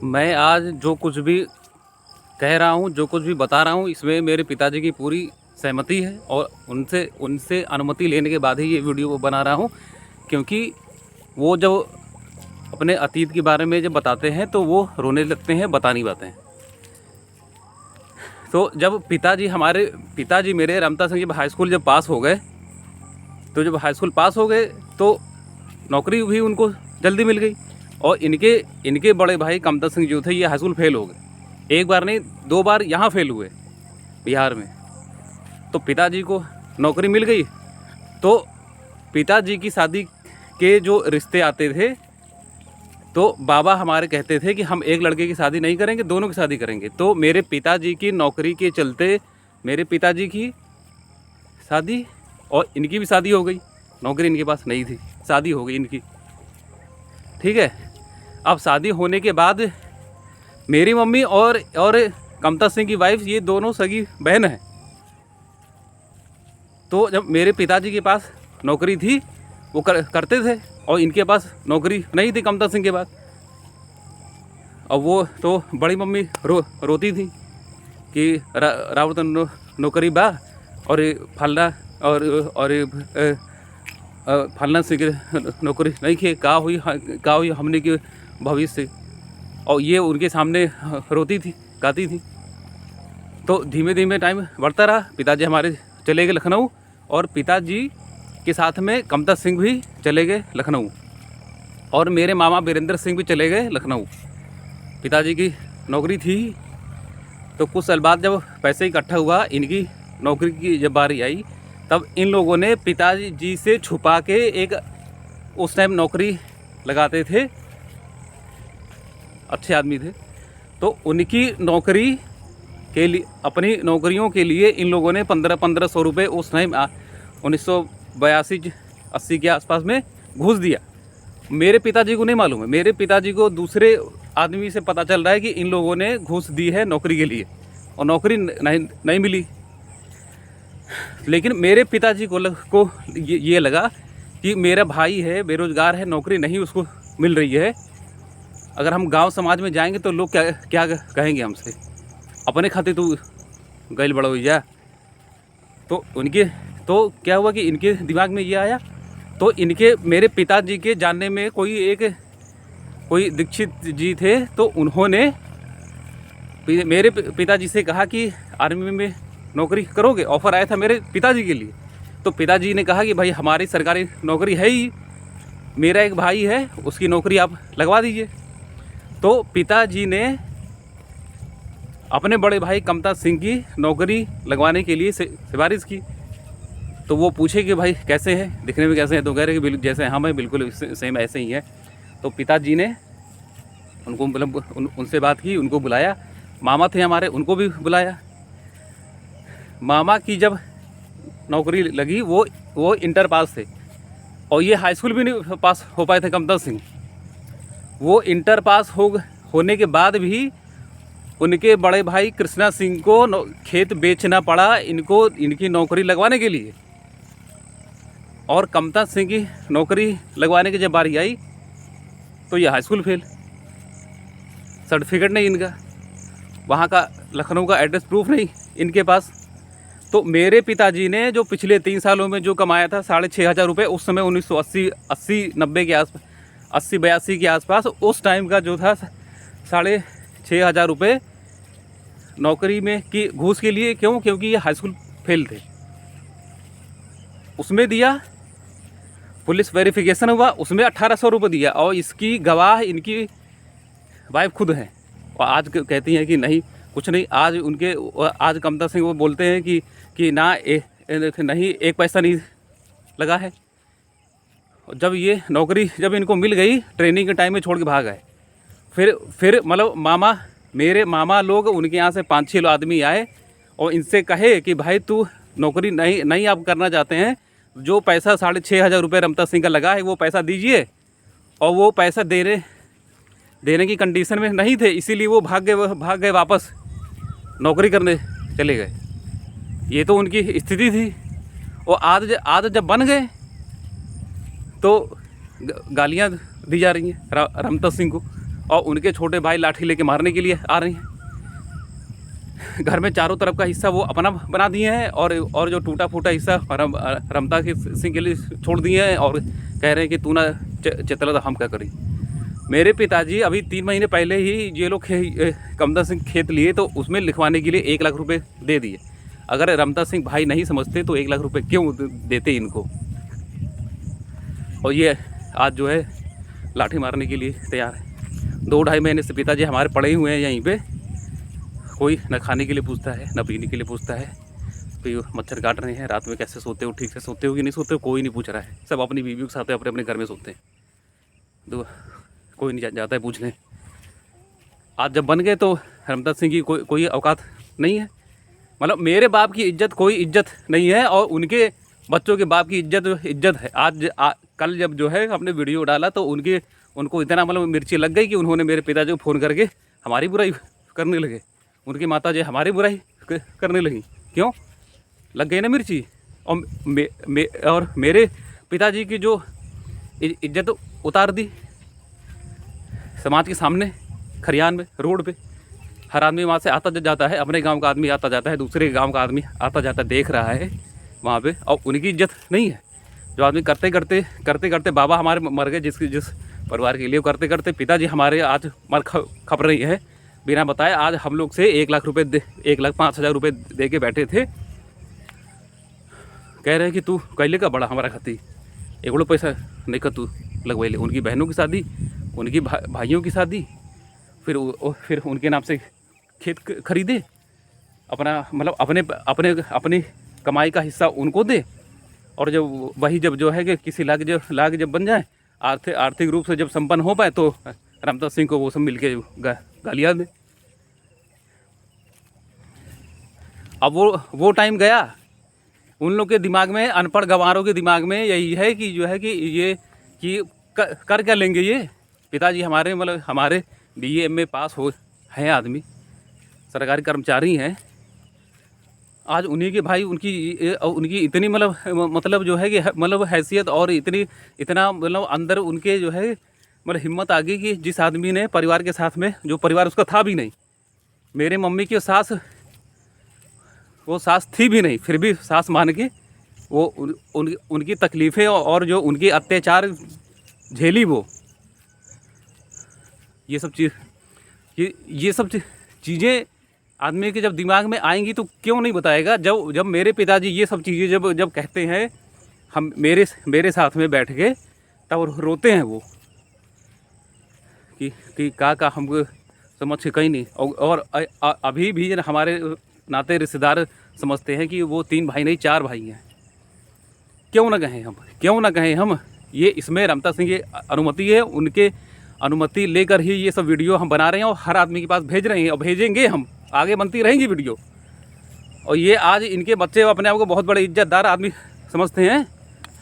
मैं आज जो कुछ भी कह रहा हूँ, जो कुछ भी बता रहा हूँ, इसमें मेरे पिताजी की पूरी सहमति है और उनसे उनसे अनुमति लेने के बाद ही ये वीडियो बना रहा हूँ। क्योंकि वो जब अपने अतीत के बारे में जब बताते हैं तो वो रोने लगते हैं, बता नहीं पाते हैं। तो जब पिताजी मेरे रमता सिंह जब हाई स्कूल जब पास हो गए, तो जब हाई स्कूल पास हो गए तो नौकरी भी उनको जल्दी मिल गई। और इनके बड़े भाई कमता सिंह जो थे, ये हाई स्कूल फेल हो गए। एक बार नहीं, 2 बार यहाँ फेल हुए बिहार में। तो पिताजी को नौकरी मिल गई। तो पिताजी की शादी के जो रिश्ते आते थे, तो बाबा हमारे कहते थे कि हम एक लड़के की शादी नहीं करेंगे, दोनों की शादी करेंगे। तो मेरे पिताजी की नौकरी के चलते मेरे पिताजी की शादी और इनकी भी शादी हो गई। नौकरी इनके पास नहीं थी, शादी हो गई इनकी। ठीक है। अब शादी होने के बाद मेरी मम्मी और कमता सिंह की वाइफ, ये दोनों सगी बहन हैं। तो जब मेरे पिताजी के पास नौकरी थी वो करते थे, और इनके पास नौकरी नहीं थी कमता सिंह के पास। और वो तो बड़ी मम्मी रोती थी कि रावत नौकरी बा और फलना और फलना सिंह नौकरी नहीं खे, का हुई हमने के भविष्य। और ये उनके सामने रोती थी, गाती थी। तो धीमे धीमे टाइम बढ़ता रहा। पिताजी हमारे चले गए लखनऊ, और पिताजी के साथ में कमता सिंह भी चले गए लखनऊ, और मेरे मामा वीरेंद्र सिंह भी चले गए लखनऊ। पिताजी की नौकरी थी। तो कुछ साल बाद जब पैसे इकट्ठा हुआ, इनकी नौकरी की जब बारी आई, तब इन लोगों ने पिताजी जी से छुपा के एक उस टाइम नौकरी लगाते थे, अच्छे आदमी थे। तो उनकी नौकरी के लिए, अपनी नौकरियों के लिए इन लोगों ने 1500 रुपये उस टाइम 1982-80 के आसपास में घूस दिया। मेरे पिताजी को नहीं मालूम है, मेरे पिताजी को दूसरे आदमी से पता चल रहा है कि इन लोगों ने घूस दी है नौकरी के लिए, और नौकरी नहीं मिली। लेकिन मेरे पिताजी को ये लगा कि मेरा भाई है, बेरोजगार है, नौकरी नहीं उसको मिल रही है। अगर हम गांव समाज में जाएंगे तो लोग क्या कहेंगे हमसे, अपने खाते तू गैल बड़ा हो जा। तो क्या हुआ कि इनके दिमाग में ये आया। तो मेरे पिताजी के जानने में कोई दीक्षित जी थे। तो उन्होंने मेरे पिताजी से कहा कि आर्मी में नौकरी करोगे। ऑफ़र आया था मेरे पिताजी के लिए। तो पिताजी ने कहा कि भाई हमारी सरकारी नौकरी है ही, मेरा एक भाई है, उसकी नौकरी आप लगवा दीजिए। तो पिताजी ने अपने बड़े भाई कमता सिंह की नौकरी लगवाने के लिए सिफारिश की। तो वो पूछे कि भाई कैसे हैं, दिखने में कैसे हैं? तो कह रहे कि बिल्कुल जैसे हम हैं, बिल्कुल सेम ऐसे ही हैं। तो पिताजी ने उनको मतलब उनसे बात की, उनको बुलाया। मामा थे हमारे, उनको भी बुलाया। मामा की जब नौकरी लगी, वो इंटर पास थे, और ये हाई स्कूल भी नहीं पास हो पाए थे कमता सिंह। वो इंटर पास होने के बाद भी उनके बड़े भाई कृष्णा सिंह को खेत बेचना पड़ा इनकी नौकरी लगवाने के लिए। और कमता सिंह की नौकरी लगवाने की जब बारी आई तो ये हाई स्कूल फेल, सर्टिफिकेट नहीं इनका, वहाँ का लखनऊ का एड्रेस प्रूफ नहीं इनके पास। तो मेरे पिताजी ने जो पिछले 3 सालों में जो कमाया था 6,500 रुपये, उस समय 1980-90 के आसपास, 80-82 के आसपास, उस टाइम का जो था 6,500 रुपये नौकरी में की घूस के लिए। क्यों? क्योंकि ये हाई स्कूल फेल थे। उसमें दिया, पुलिस वेरिफिकेशन हुआ, उसमें 1,800 रुपये दिया, और इसकी गवाह इनकी वाइफ खुद हैं। और आज कहती हैं कि नहीं, कुछ नहीं। आज कमता सिंह वो बोलते हैं कि नहीं, एक पैसा नहीं लगा है। जब ये नौकरी जब इनको मिल गई, ट्रेनिंग के टाइम में छोड़ के भाग गए। फिर मतलब मेरे मामा लोग, उनके यहाँ से 5-6 आदमी आए और इनसे कहे कि भाई तू नौकरी नहीं आप करना चाहते हैं, जो पैसा 6,500 रुपये रमता सिंह का लगा है वो पैसा दीजिए। और वो पैसा देने की कंडीशन में नहीं थे, इसीलिए वो भाग गए वापस नौकरी करने चले गए। ये तो उनकी स्थिति थी। और आज जब बन गए तो गालियाँ दी जा रही हैं रमता सिंह को। और उनके छोटे भाई लाठी लेके मारने के लिए आ रहे हैं। घर में चारों तरफ का हिस्सा वो अपना बना दिए हैं और जो टूटा फूटा हिस्सा रमता सिंह के लिए छोड़ दिए हैं और कह रहे हैं कि तू ना चितला तो हम क्या करें। मेरे पिताजी अभी 3 महीने पहले ही ये लोग कमता सिंह खेत लिए तो उसमें लिखवाने के लिए 1 लाख रुपए दे दिए। अगर रमता सिंह भाई नहीं समझते तो 1 लाख रुपए क्यों देते इनको। और ये आज जो है लाठी मारने के लिए तैयार है। 2-2.5 महीने से पिताजी हमारे पड़े हुए हैं यहीं पे। कोई न खाने के लिए पूछता है न पीने के लिए पूछता है। तो मच्छर काट रहे हैं, रात में कैसे सोते हो, ठीक से सोते हो कि नहीं सोते हो, कोई नहीं पूछ रहा है। सब अपनी बीवियों के साथ अपने अपने घर में सोते हैं, तो कोई नहीं जाता है पूछने। आज जब बन गए तो रमता सिंह की कोई औकात नहीं है। मतलब मेरे बाप की इज्जत कोई इज्जत नहीं है और उनके बच्चों के बाप की इज्जत है। कल जब जो है हमने वीडियो डाला तो उनको इतना मतलब मिर्ची लग गई कि उन्होंने मेरे पिताजी को फ़ोन करके हमारी बुराई करने लगे। उनकी माता जी हमारी बुराई करने लगी। क्यों लग गई ना मिर्ची। और मेरे पिताजी की जो इज्जत उतार दी समाज के सामने, खरियान में, रोड पे। हर आदमी वहाँ से आता जाता है, अपने गांव का आदमी आता जाता है, दूसरे गांव का आदमी आता जाता देख रहा है वहाँ पे, और उनकी इज्जत नहीं है। जो आदमी करते करते बाबा हमारे मर गए, जिस परिवार के लिए करते करते पिताजी हमारे आज मर खप रही है बिना बताए। आज हम लोग से 1 लाख रुपये 1,05,000 रुपये दे के बैठे थे। कह रहे हैं कि तू कैले का बड़ा हमारा खाती, एगो पैसा नहीं कर तू लगवाई ले। उनकी बहनों की शादी, उनकी भाइयों की शादी, फिर उनके नाम से खेत खरीदे, अपना मतलब अपनी कमाई का हिस्सा उनको दे। और जब वही जो है कि किसी लाग जब बन जाए, आर्थिक रूप से जब संपन्न हो पाए, तो रमता सिंह को वो सब मिलके गालियाँ दे। अब वो टाइम गया। उन लोग के दिमाग में, अनपढ़ गंवारों के दिमाग में यही है कि जो है कि ये कि कर क्या लेंगे ये। पिताजी हमारे मतलब हमारे BA MA पास हो हैं आदमी, सरकारी कर्मचारी हैं। आज उन्हीं के भाई उनकी इतनी मतलब जो है कि मतलब हैसियत और इतना मतलब अंदर उनके जो है मतलब हिम्मत आ गई कि जिस आदमी ने परिवार के साथ में, जो परिवार उसका था भी नहीं, मेरे मम्मी की सास, वो सास थी भी नहीं, फिर भी सास मान के वो उनकी तकलीफ़ें और जो उनके अत्याचार झेली, वो ये सब चीज़ें आदमी के जब दिमाग में आएंगी तो क्यों नहीं बताएगा। जब मेरे पिताजी ये सब चीज़ें जब कहते हैं, हम मेरे साथ में बैठ के तब रोते हैं वो कि का हमको समझ के कहीं नहीं। और अभी भी हमारे नाते रिश्तेदार समझते हैं कि वो 3 भाई नहीं 4 भाई हैं। क्यों ना कहें हम ये इसमें रमता सिंह की अनुमति है। उनके अनुमति लेकर ही ये सब वीडियो हम बना रहे हैं और हर आदमी के पास भेज रहे हैं और भेजेंगे। हम आगे बनती रहेंगी वीडियो। और ये आज इनके बच्चे अपने आप को बहुत बड़े इज्जतदार आदमी समझते हैं।